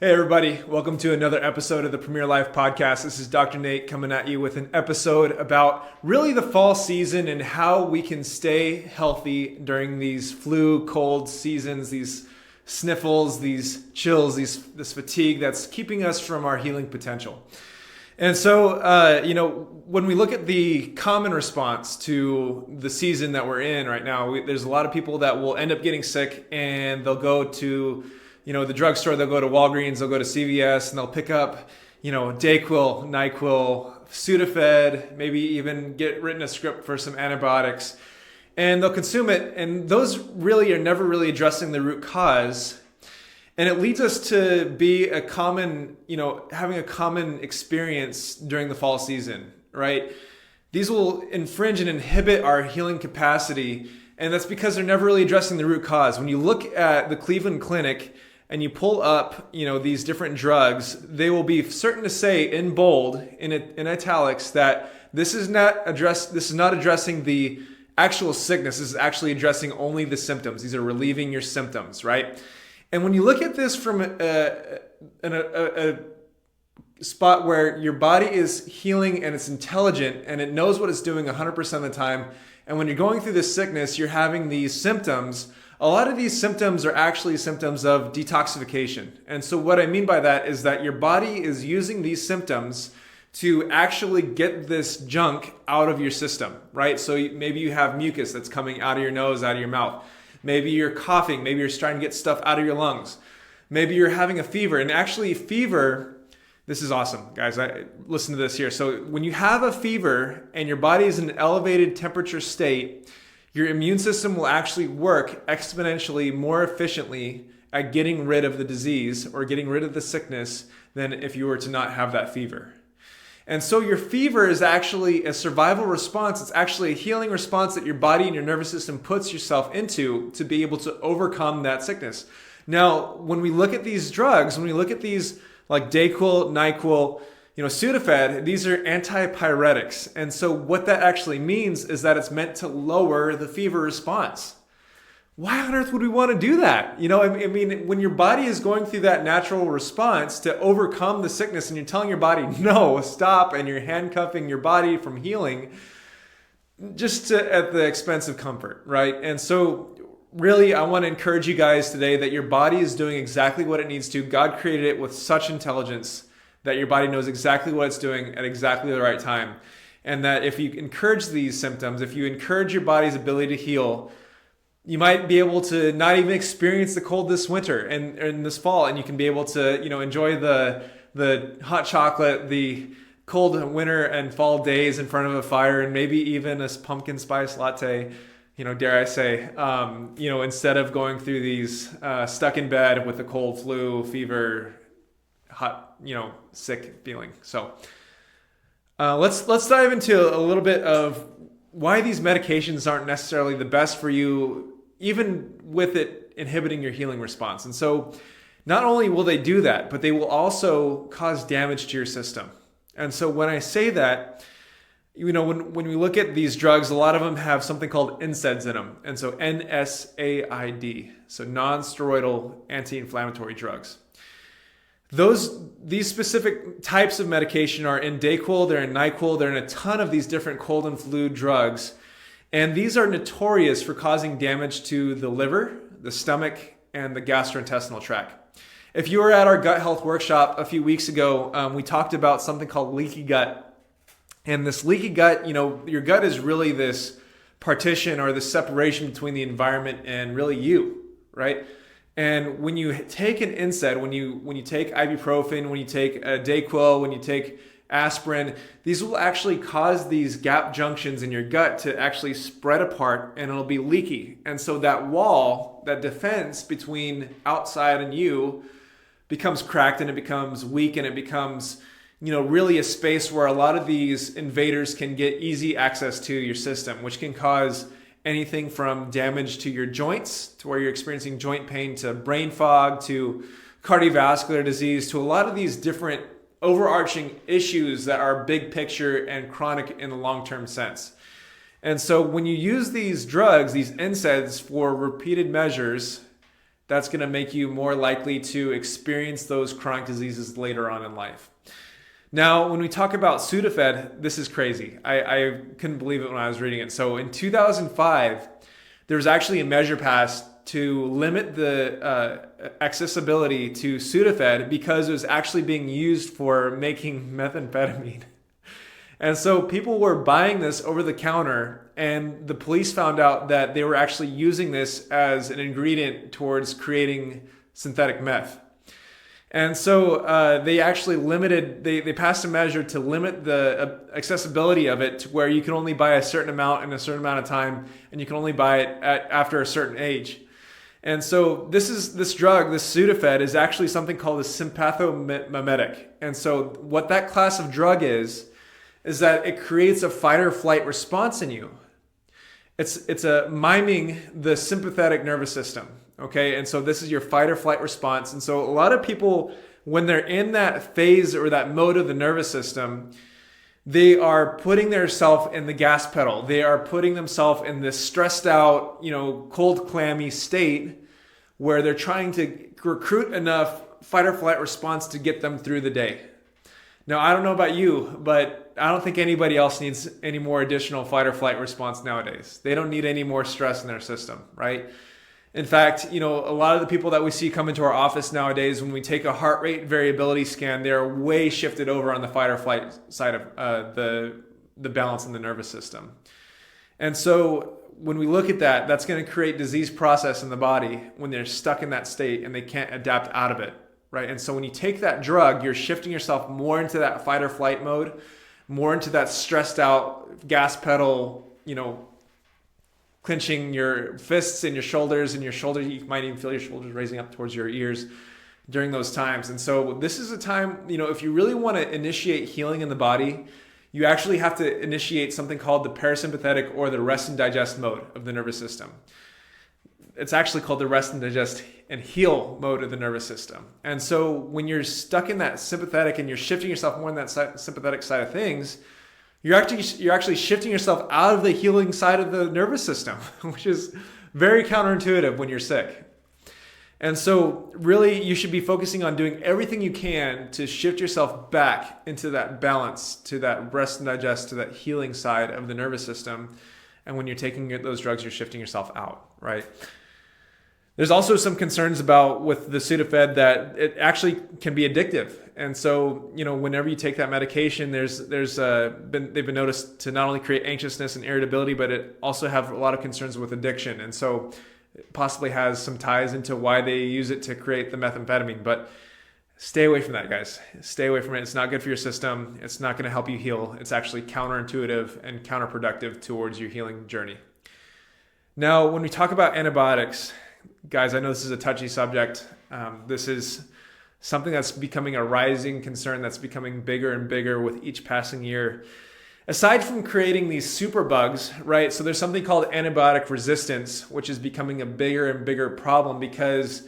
Hey, everybody. Welcome to another episode of the Premier Life Podcast. This is Dr. Nate coming at you with an episode about really the fall season and how we can stay healthy during these flu, cold seasons, these sniffles, these chills, this fatigue that's keeping us from our healing potential. And so, when we look at the common response to the season that we're in right now, there's a lot of people that will end up getting sick and they'll go to the drugstore, they'll go to Walgreens, they'll go to CVS, and they'll pick up, Dayquil, NyQuil, Sudafed, maybe even get written a script for some antibiotics, and they'll consume it. And those really are never really addressing the root cause. And it leads us to be having a common experience during the fall season, right? These will infringe and inhibit our healing capacity. And that's because they're never really addressing the root cause. When you look at the Cleveland Clinic, and you pull up, these different drugs, they will be certain to say in bold, in italics, that this is not addressing the actual sickness. This is actually addressing only the symptoms. These are relieving your symptoms, right? And when you look at this from a spot where your body is healing and it's intelligent and it knows what it's doing 100% of the time, and when you're going through this sickness, you're having these symptoms. A lot of these symptoms are actually symptoms of detoxification. And so what I mean by that is that your body is using these symptoms to actually get this junk out of your system, right? So maybe you have mucus that's coming out of your nose, out of your mouth. Maybe you're coughing. Maybe you're starting to get stuff out of your lungs. Maybe you're having a fever. And actually fever, this is awesome, guys. Listen to this here. So when you have a fever and your body is in an elevated temperature state, your immune system will actually work exponentially more efficiently at getting rid of the disease or getting rid of the sickness than if you were to not have that fever. And so your fever is actually a survival response. It's actually a healing response that your body and your nervous system puts yourself into to be able to overcome that sickness. Now, when we look at these drugs, when we look at these like Dayquil, NyQuil, Sudafed, these are antipyretics. And so what that actually means is that it's meant to lower the fever response. Why on earth would we want to do that? I mean, when your body is going through that natural response to overcome the sickness and you're telling your body, no, stop, and you're handcuffing your body from healing at the expense of comfort, right? And so really, I want to encourage you guys today that your body is doing exactly what it needs to. God created it with such intelligence that your body knows exactly what it's doing at exactly the right time. And that if you encourage these symptoms, if you encourage your body's ability to heal, you might be able to not even experience the cold this winter and this fall, and you can be able to, enjoy the hot chocolate, the cold winter and fall days in front of a fire, and maybe even a pumpkin spice latte, dare I say, instead of going through these stuck in bed with a cold, flu, fever, hot, sick feeling. So let's dive into a little bit of why these medications aren't necessarily the best for you, even with it inhibiting your healing response. And so not only will they do that, but they will also cause damage to your system. And so when I say that, when we look at these drugs, a lot of them have something called NSAIDs in them. And so NSAID, so non-steroidal anti-inflammatory drugs. These specific types of medication are in Dayquil, they're in NyQuil, they're in a ton of these different cold and flu drugs. And these are notorious for causing damage to the liver, the stomach, and the gastrointestinal tract. If you were at our gut health workshop a few weeks ago, we talked about something called leaky gut. And this leaky gut, your gut is really this partition or this separation between the environment and really you, right? And when you take an NSAID, when you take ibuprofen, when you take a Dayquil, when you take aspirin, these will actually cause these gap junctions in your gut to actually spread apart, and it'll be leaky. And so that wall, that defense between outside and you becomes cracked, and it becomes weak, and it becomes, really a space where a lot of these invaders can get easy access to your system, which can cause anything from damage to your joints, to where you're experiencing joint pain, to brain fog, to cardiovascular disease, to a lot of these different overarching issues that are big picture and chronic in the long-term sense. And so when you use these drugs, these NSAIDs, for repeated measures, that's going to make you more likely to experience those chronic diseases later on in life. Now, when we talk about Sudafed, this is crazy. I couldn't believe it when I was reading it. So in 2005, there was actually a measure passed to limit the accessibility to Sudafed because it was actually being used for making methamphetamine. And so people were buying this over the counter, and the police found out that they were actually using this as an ingredient towards creating synthetic meth. And so they actually they passed a measure to limit the accessibility of it to where you can only buy a certain amount in a certain amount of time, and you can only buy it after a certain age. And so this drug, this Sudafed, is actually something called a sympathomimetic. And so what that class of drug is that it creates a fight or flight response in you. It's a miming the sympathetic nervous system. Okay, and so this is your fight or flight response. And so a lot of people, when they're in that phase or that mode of the nervous system, they are putting themselves in the gas pedal. They are putting themselves in this stressed out, cold, clammy state where they're trying to recruit enough fight or flight response to get them through the day. Now, I don't know about you, but I don't think anybody else needs any more additional fight or flight response nowadays. They don't need any more stress in their system, right? In fact, a lot of the people that we see come into our office nowadays, when we take a heart rate variability scan, they're way shifted over on the fight or flight side of the balance in the nervous system. And so when we look at that, that's going to create disease process in the body when they're stuck in that state and they can't adapt out of it, right? And so when you take that drug, you're shifting yourself more into that fight or flight mode, more into that stressed out gas pedal, clenching your fists and your shoulders, you might even feel your shoulders raising up towards your ears during those times. And so this is a time, if you really want to initiate healing in the body, you actually have to initiate something called the parasympathetic or the rest and digest mode of the nervous system. It's actually called the rest and digest and heal mode of the nervous system. And so when you're stuck in that sympathetic and you're shifting yourself more in that sympathetic side of things, you're actually shifting yourself out of the healing side of the nervous system, which is very counterintuitive when you're sick. And so really you should be focusing on doing everything you can to shift yourself back into that balance, to that rest and digest, to that healing side of the nervous system. And when you're taking those drugs, you're shifting yourself out, right? There's also some concerns with the Sudafed that it actually can be addictive. And so, whenever you take that medication, they've been noticed to not only create anxiousness and irritability, but it also have a lot of concerns with addiction. And so it possibly has some ties into why they use it to create the methamphetamine. But stay away from that, guys. Stay away from it. It's not good for your system. It's not going to help you heal. It's actually counterintuitive and counterproductive towards your healing journey. Now, when we talk about antibiotics, guys, I know this is a touchy subject. This is something that's becoming a rising concern that's becoming bigger and bigger with each passing year. Aside from creating these superbugs, right? So there's something called antibiotic resistance, which is becoming a bigger and bigger problem because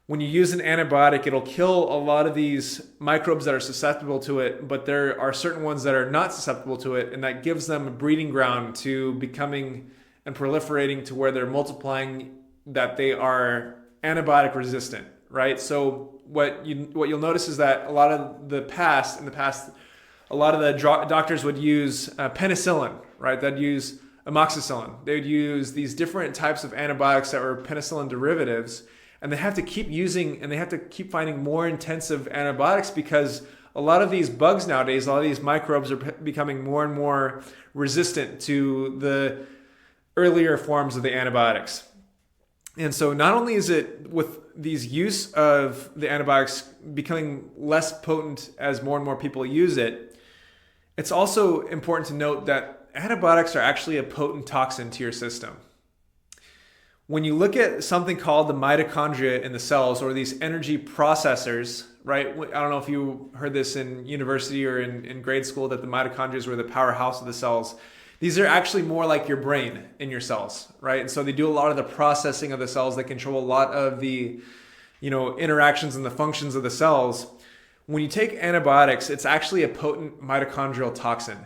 when you use an antibiotic, it'll kill a lot of these microbes that are susceptible to it, but there are certain ones that are not susceptible to it, and that gives them a breeding ground to becoming and proliferating to where they're multiplying, that they are antibiotic resistant, right? So what you'll notice is that in the past, a lot of the doctors would use penicillin, right? They'd use amoxicillin. They would use these different types of antibiotics that were penicillin derivatives, and they have to keep using and they have to keep finding more intensive antibiotics because a lot of these bugs nowadays, a lot of these microbes are becoming more and more resistant to the earlier forms of the antibiotics. And so not only is it with these use of the antibiotics becoming less potent as more and more people use it, it's also important to note that antibiotics are actually a potent toxin to your system. When you look at something called the mitochondria in the cells, or these energy processors, right? I don't know if you heard this in university or in grade school, that the mitochondria were the powerhouse of the cells. These are actually more like your brain in your cells, right? And so they do a lot of the processing of the cells. They control a lot of the, interactions and the functions of the cells. When you take antibiotics, it's actually a potent mitochondrial toxin.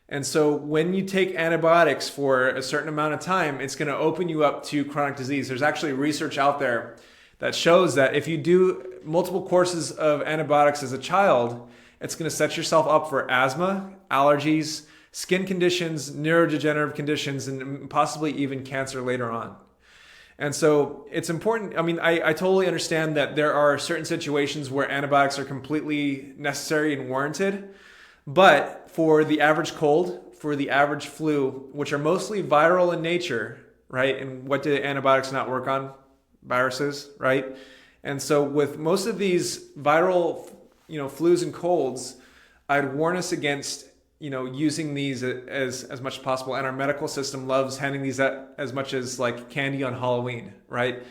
And so when you take antibiotics for a certain amount of time, it's going to open you up to chronic disease. There's actually research out there that shows that if you do multiple courses of antibiotics as a child, it's going to set yourself up for asthma, allergies, skin conditions, neurodegenerative conditions, and possibly even cancer later on. And so it's important. I mean, I totally understand that there are certain situations where antibiotics are completely necessary and warranted. But for the average cold, for the average flu, which are mostly viral in nature, right? And what do antibiotics not work on? Viruses, right? And so with most of these viral, flus and colds, I'd warn us against, using these as much as possible. And our medical system loves handing these out as much as like candy on Halloween, right?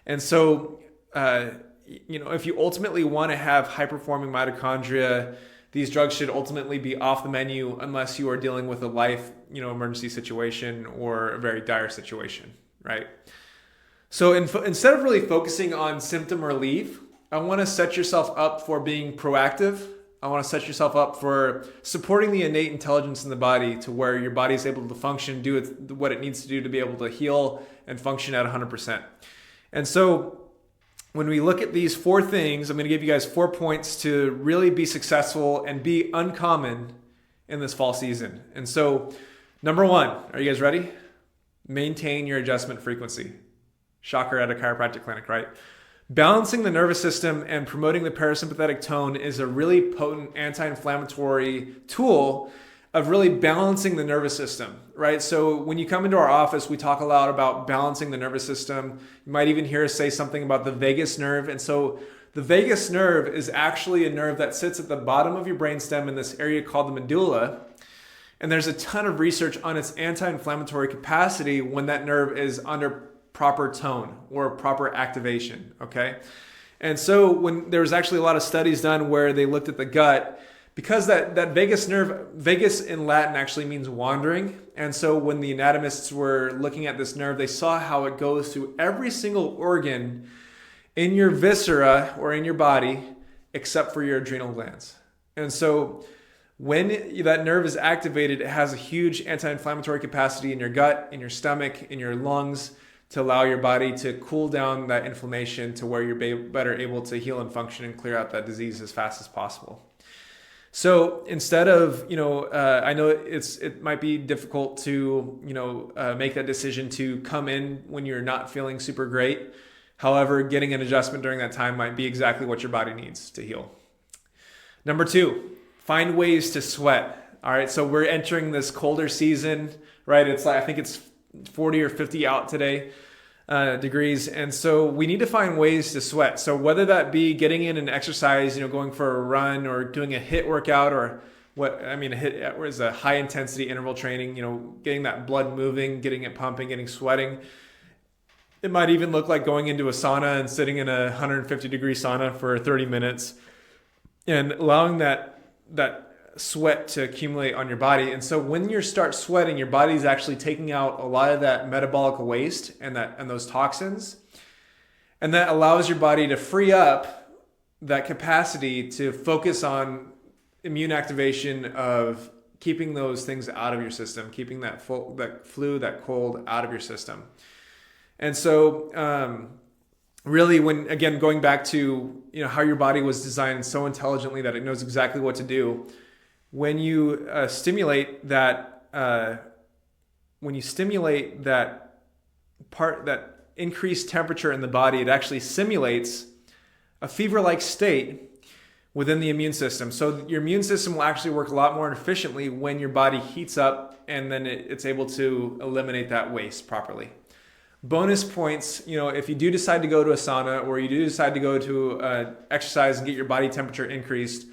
And so, if you ultimately want to have high-performing mitochondria, these drugs should ultimately be off the menu unless you are dealing with a life, emergency situation or a very dire situation, right? So instead of really focusing on symptom relief, I want to set yourself up for being proactive. I want to set yourself up for supporting the innate intelligence in the body to where your body is able to function, do what it needs to do to be able to heal and function at 100%. And so when we look at these 4 things, I'm going to give you guys 4 points to really be successful and be uncommon in this fall season. And so, number 1, are you guys ready? Maintain your adjustment frequency. Shocker at a chiropractic clinic, right? Balancing the nervous system and promoting the parasympathetic tone is a really potent anti-inflammatory tool of really balancing the nervous system, right? So when you come into our office, we talk a lot about balancing the nervous system. You might even hear us say something about the vagus nerve. And so the vagus nerve is actually a nerve that sits at the bottom of your brainstem in this area called the medulla. And there's a ton of research on its anti-inflammatory capacity when that nerve is under proper tone or proper activation, okay? And so when there was actually a lot of studies done where they looked at the gut, because that vagus nerve, vagus in Latin actually means wandering. And so when the anatomists were looking at this nerve, they saw how it goes through every single organ in your viscera or in your body, except for your adrenal glands. And so when that nerve is activated, it has a huge anti-inflammatory capacity in your gut, in your stomach, in your lungs, to allow your body to cool down that inflammation to where you're better able to heal and function and clear out that disease as fast as possible. So instead of, I know it might be difficult to, make that decision to come in when you're not feeling super great. However, getting an adjustment during that time might be exactly what your body needs to heal. Number 2, find ways to sweat. All right, so we're entering this colder season, right? It's like, I think it's 40 or 50 out today degrees. And so we need to find ways to sweat. So whether that be getting in an exercise, going for a run or doing a HIIT workout or a HIIT is a high intensity interval training, getting that blood moving, getting it pumping, getting sweating. It might even look like going into a sauna and sitting in a 150 degree sauna for 30 minutes and allowing that sweat to accumulate on your body. And so when you start sweating, your body's actually taking out a lot of that metabolic waste and those toxins. And that allows your body to free up that capacity to focus on immune activation of keeping those things out of your system, keeping that flu, that cold out of your system. And so really going back to how your body was designed so intelligently that it knows exactly what to do. When you stimulate that increased temperature in the body, it actually simulates a fever-like state within the immune system. So your immune system will actually work a lot more efficiently when your body heats up, and then it's able to eliminate that waste properly. Bonus points, if you do decide to go to a sauna or you do decide to go to exercise and get your body temperature increased,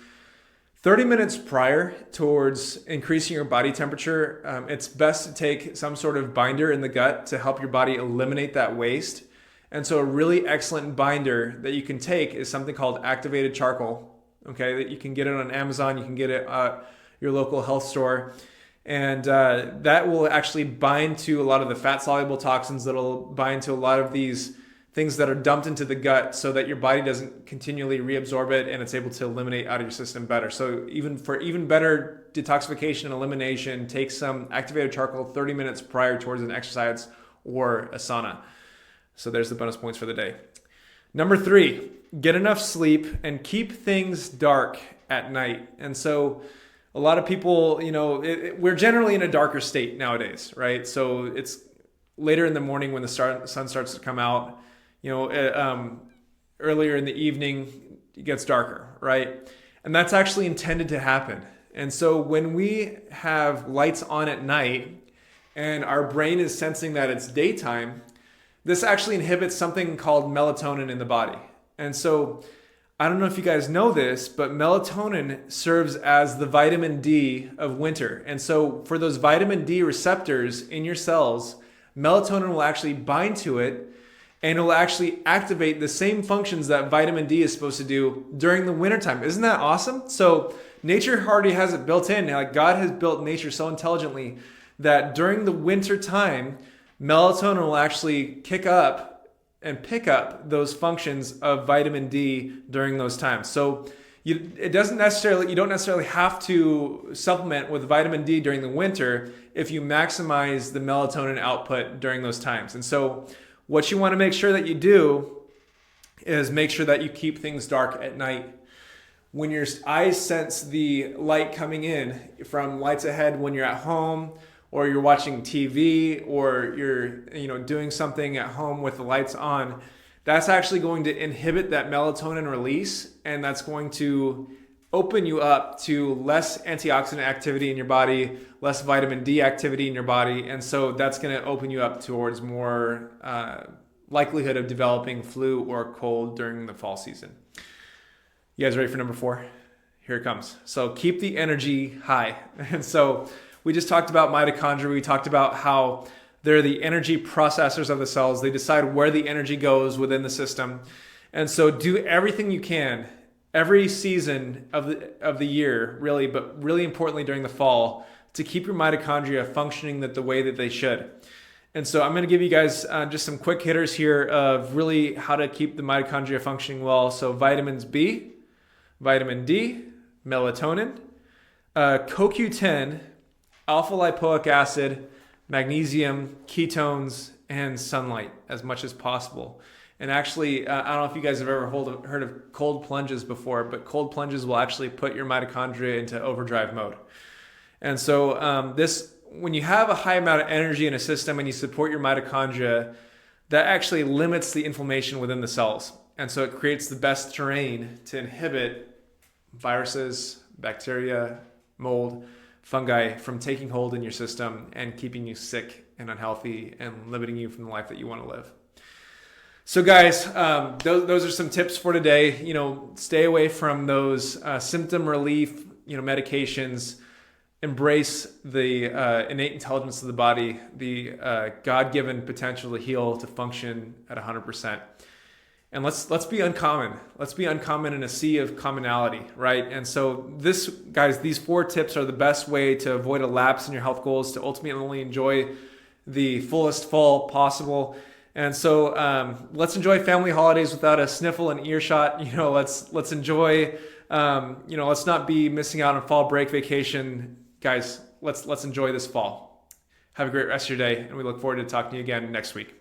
30 minutes prior towards increasing your body temperature, it's best to take some sort of binder in the gut to help your body eliminate that waste. And so a really excellent binder that you can take is something called activated charcoal. Okay, that you can get it on Amazon, you can get it at your local health store. And that will actually bind to a lot of the fat-soluble toxins that'll bind to a lot of these things that are dumped into the gut so that your body doesn't continually reabsorb it and it's able to eliminate out of your system better. So even better detoxification and elimination, take some activated charcoal 30 minutes prior towards an exercise or a sauna. So there's the bonus points for the day. Number 3, get enough sleep and keep things dark at night. And so a lot of people, we're generally in a darker state nowadays, right? So it's later in the morning when the sun starts to come out, earlier in the evening, it gets darker, right? And that's actually intended to happen. And so when we have lights on at night and our brain is sensing that it's daytime, this actually inhibits something called melatonin in the body. And so I don't know if you guys know this, but melatonin serves as the vitamin D of winter. And so for those vitamin D receptors in your cells, melatonin will actually bind to it and it will actually activate the same functions that vitamin D is supposed to do during the wintertime. Isn't that awesome? So nature already has it built in. Like God has built nature so intelligently that during the winter time, melatonin will actually kick up and pick up those functions of vitamin D during those times. So you don't necessarily have to supplement with vitamin D during the winter if you maximize the melatonin output during those times. And so what you want to make sure that you do is make sure that you keep things dark at night. When your eyes sense the light coming in from lights ahead when you're at home, or you're watching TV, or you're doing something at home with the lights on, that's actually going to inhibit that melatonin release, and that's going to open you up to less antioxidant activity in your body, less vitamin D activity in your body, and so that's going to open you up towards more likelihood of developing flu or cold during the fall season. You guys ready for number 4? Here it comes. So keep the energy high. And so we just talked about mitochondria. We talked about how they're the energy processors of the cells. They decide where the energy goes within the system. And so do everything you can every season of the year, really, but really importantly during the fall, to keep your mitochondria functioning the way that they should. And so I'm going to give you guys just some quick hitters here of really how to keep the mitochondria functioning well. So vitamins B, vitamin D, melatonin, CoQ10, alpha lipoic acid, magnesium, ketones, and sunlight as much as possible. And actually, I don't know if you guys have ever heard of cold plunges before, but cold plunges will actually put your mitochondria into overdrive mode. And so when you have a high amount of energy in a system and you support your mitochondria, that actually limits the inflammation within the cells. And so it creates the best terrain to inhibit viruses, bacteria, mold, fungi from taking hold in your system and keeping you sick and unhealthy and limiting you from the life that you want to live. So guys, those are some tips for today. Stay away from those symptom relief, medications. Embrace the innate intelligence of the body, the God-given potential to heal, to function at 100%. And let's be uncommon. Let's be uncommon in a sea of commonality, right? And so these 4 tips are the best way to avoid a lapse in your health goals, to ultimately enjoy the fullest fall possible. And so let's enjoy family holidays without a sniffle and earshot. Let's enjoy. Let's not be missing out on fall break vacation, guys. Let's enjoy this fall. Have a great rest of your day, and we look forward to talking to you again next week.